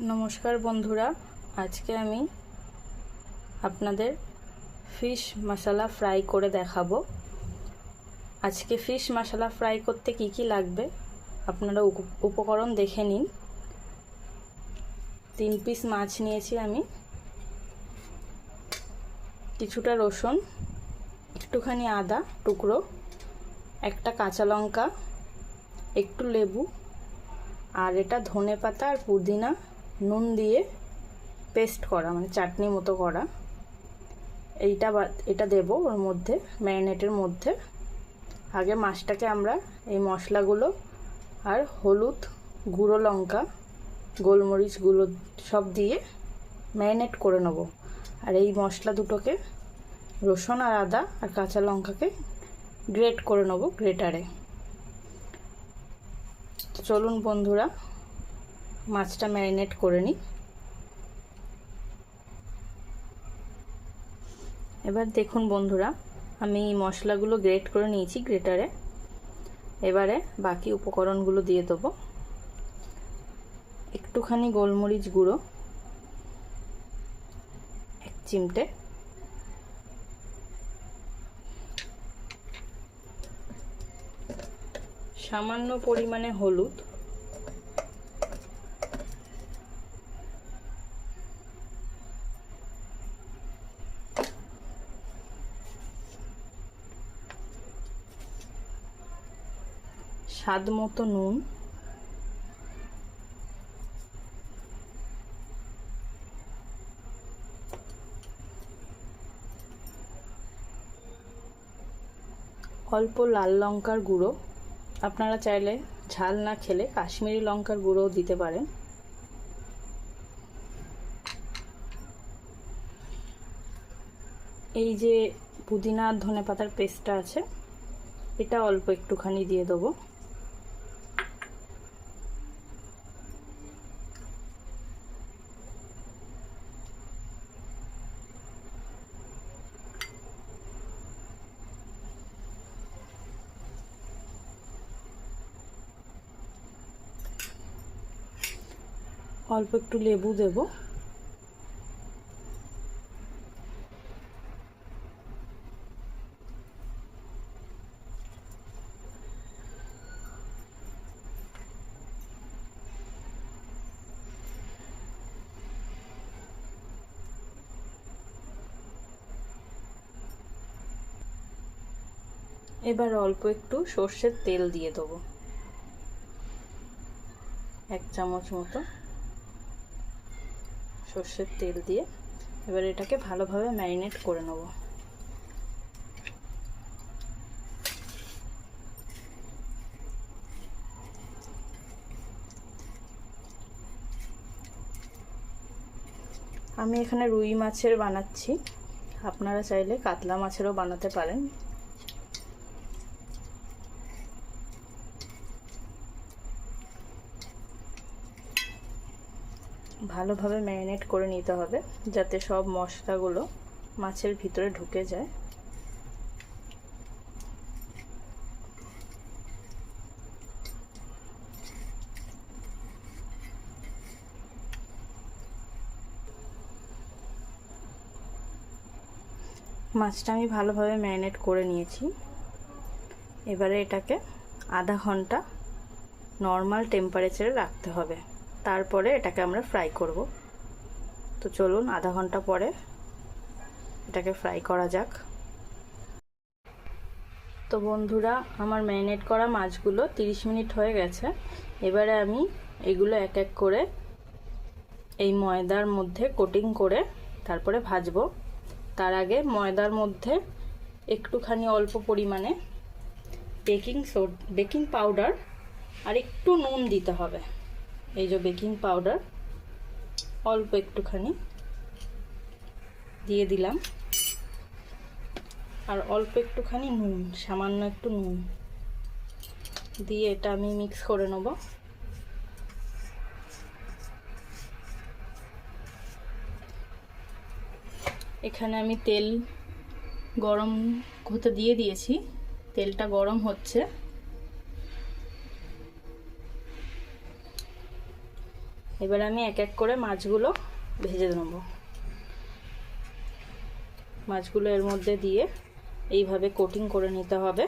নমস্কার বন্ধুরা, আজকে আমি আপনাদের ফিশ মশলা ফ্রাই করে দেখাবো। আজকে ফিশ মশলা ফ্রাই করতে কি কি লাগবে আপনারা উপকরণ দেখে নিন। 3 পিস মাছ নিয়েছি আমি, কিছুটা রসুন, একটুখানি আদা টুকরো, একটা কাঁচা লঙ্কা, একটু লেবু, আর এটা ধনেপাতা আর পুদিনা নুন দিয়ে পেস্ট করা, মানে চাটনি মতো করা। এটা দেব ওর মধ্যে, ম্যারিনেটের মধ্যে। আগে মাছটাকে আমরা এই মশলাগুলো আর হলুদ, গুঁড়ো লঙ্কা, গোলমরিচ গুঁড়ো সব দিয়ে ম্যারিনেট করে নেব। আর এই মশলা দুটোকে, রসুন আর আদা আর কাঁচা লঙ্কাকে গ্রেট করে নেব গ্রেটারে। তো চলুন বন্ধুরা, মাছটা ম্যারিনেট করে নিই। এবার দেখুন বন্ধুরা, আমি মশলাগুলো গ্রেট করে নিয়েছি গ্রেটারে। এবারে বাকি উপকরণগুলো দিয়ে দেবো। একটুখানি গোলমরিচ গুঁড়ো 1 চিমটে, সামান্য পরিমাণে হলুদ, স্বাদ মতো নুন, অল্প লাল লঙ্কার গুঁড়ো। আপনারা চাইলে ঝাল না খেলে কাশ্মীরি লঙ্কার গুঁড়োও দিতে পারেন। এই যে পুদিনা আর ধনেপাতার পেস্টটা আছে, এটা অল্প একটুখানি দিয়ে দেবো। অল্প একটু লেবু দেব। এবার অল্প একটু সর্ষের তেল দিয়ে দেবো, 1 চামচ মতো সর্ষের তেল দিয়ে এবার এটাকে ভালোভাবে ম্যারিনেট করে নেব। আমি এখানে রুই মাছের বানাচ্ছি, আপনারা চাইলে কাতলা মাছেরও বানাতে পারেন। ভালোভাবে ম্যারিনেট করে নিতে হবে যাতে সব মশলাগুলো মাছের ভিতরে ঢুকে যায়। মাছটা আমি ভালোভাবে ম্যারিনেট করে নিয়েছি। এবারে এটাকে আধা ঘন্টা নর্মাল টেম্পারেচারে রাখতে হবে, তারপরে এটাকে আমরা ফ্রাই করব। তো চলুন আধা ঘন্টা পরে এটাকে ফ্রাই করা যাক। তো বন্ধুরা, আমার ম্যারিনেট করা মাছগুলো 30 মিনিট হয়ে গেছে। এবারে আমি এগুলো এক এক করে এই ময়দার মধ্যে কোটিং করে তারপরে ভাজবো। তার আগে ময়দার মধ্যে একটুখানি অল্প পরিমাণে বেকিং পাউডার আর একটু নুন দিতে হবে। এই যে বেকিং পাউডার অল্প একটুখানি দিয়ে দিলাম, আর অল্প একটুখানি নুন, সামান্য একটু নুন দিয়ে এটা আমি মিক্স করে নেব। এখানে আমি তেল গরম হতে দিয়ে দিয়েছি, তেলটা গরম হচ্ছে। এবার আমি এক এক করে মাছগুলো ভেজে নেব। মাছগুলো এর মধ্যে দিয়ে এইভাবে কোটিং করে নিতে হবে।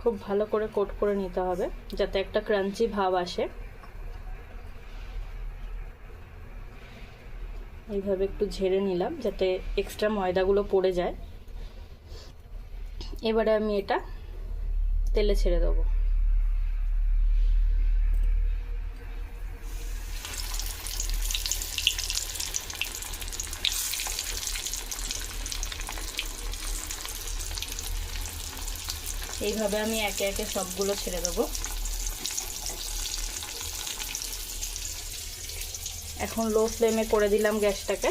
খুব ভালো করে কোট করে নিতে হবে যাতে একটা ক্রাঞ্চি ভাব আসে। এইভাবে একটু ঝেড়ে নিলাম যাতে এক্সট্রা ময়দাগুলো পড়ে যায়। এবারে আমি এটা তেলে ছেড়ে দেবো। এইভাবে আমি একে একে সবগুলো ছেড়ে দেবো। এখন লো ফ্লেমে করে দিলাম গ্যাসটাকে,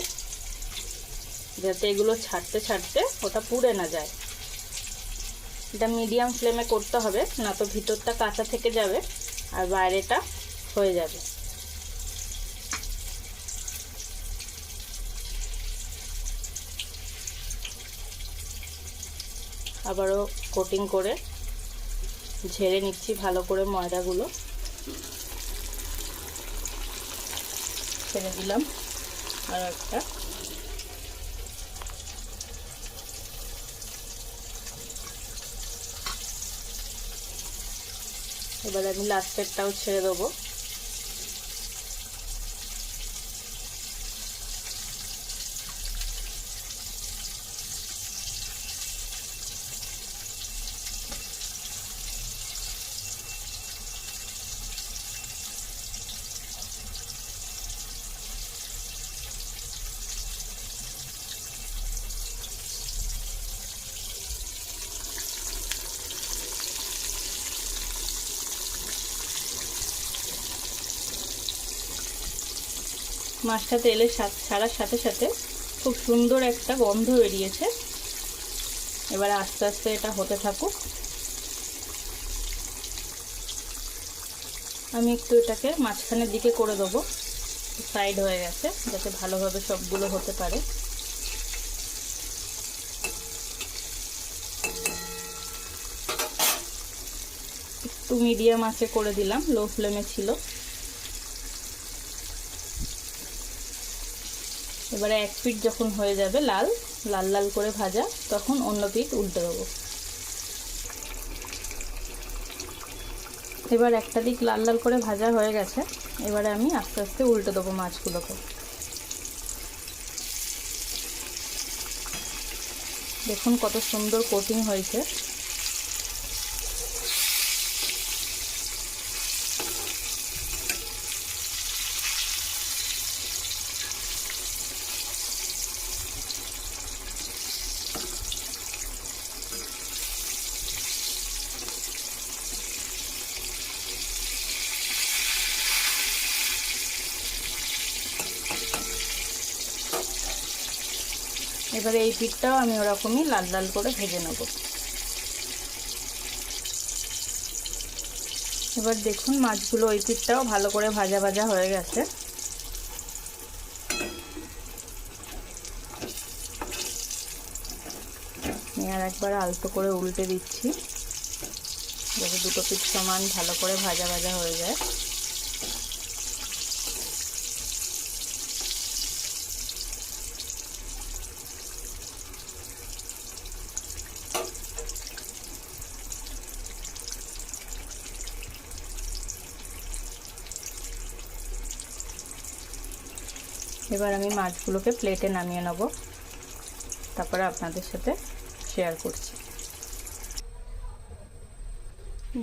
যাতে এগুলো ছাড়তে ছাড়তে ওটা পুড়ে না যায়। এটা মিডিয়াম ফ্লেমে করতে হবে, না তো ভিতরটা কাঁচা থেকে যাবে আর বাইরেটা হয়ে যাবে। আবারও কোটিং করে ঝেড়ে নিচ্ছি ভালো করে ময়দাগুলো। ছেড়ে দিলাম আর একটা। এবার আমি লাস্টেরটাও ছেড়ে দেবো। মাছটা তেলে ছাড়ার সাথে সাথে খুব সুন্দর একটা গন্ধ বেরিয়েছে। এবার আস্তে আস্তে এটা হতে থাকুক। আমি একটু এটাকে মাঝখানের দিকে করে দেবো, সাইড হয়ে গেছে, যাতে ভালোভাবে সবগুলো হতে পারে। একটু মিডিয়াম আঁচে করে দিলাম, লো ফ্লেমে ছিল। এবারে এক পিঠ যখন হয়ে যাবে লাল লাল লাল করে ভাজা, তখন অন্য পিঠ উল্টে দেবো। এবার একটা দিক লাল লাল করে ভাজা হয়ে গেছে, এবারে আমি আস্তে আস্তে উল্টে দেবো মাছগুলোকে। দেখুন কত সুন্দর কোটিং হয়েছে। এবারে এই পিঠটাও আমি ওরকমই লাল লাল করে ভেজে নেব। এবার দেখুন মাছগুলো ওই পিঠটাও ভালো করে ভাজা ভাজা হয়ে গেছে। আর একবার আলতো করে উল্টে দিচ্ছি, যাতে দুটো পিঠ সমান ভালো করে ভাজা ভাজা হয়ে যায়। এবার আমি মাছগুলোকে প্লেটে নামিয়ে নেব, তারপরে আপনাদের সাথে শেয়ার করছি।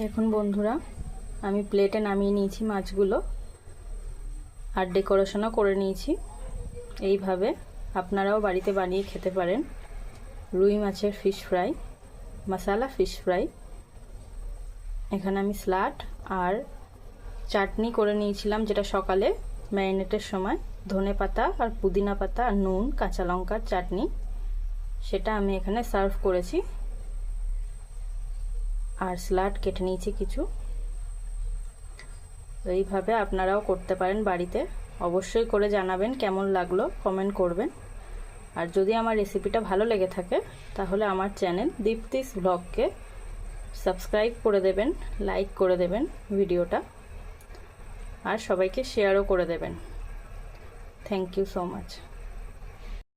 দেখুন বন্ধুরা, আমি প্লেটে নামিয়ে নিয়েছি মাছগুলো আর ডেকোরেশনও করে নিয়েছি। এইভাবে আপনারাও বাড়িতে বানিয়ে খেতে পারেন। রুই মাছের ফিশ ফ্রাই, মশালা ফিশ ফ্রাই। এখানে আমি স্যালাড আর চাটনি করে নিয়েছিলাম, যেটা সকালে ম্যারিনেটের সময় ধনে পাতা আর পুদিনা পাতা আর নুন কাঁচা লঙ্কার চাটনি, সেটা আমি এখানে সার্ভ করেছি। আর স্যালাড কেটে নিয়েছি কিছু। এইভাবে আপনারাও করতে পারেন বাড়িতে। অবশ্যই করে জানাবেন কেমন লাগলো, কমেন্ট করবেন। আর যদি আমার রেসিপিটা ভালো লেগে থাকে তাহলে আমার চ্যানেল দীপ্তিস ব্লগকে সাবস্ক্রাইব করে দেবেন, লাইক করে দেবেন ভিডিওটা, আর সবাইকে শেয়ারও করে দেবেন। Thank you so much.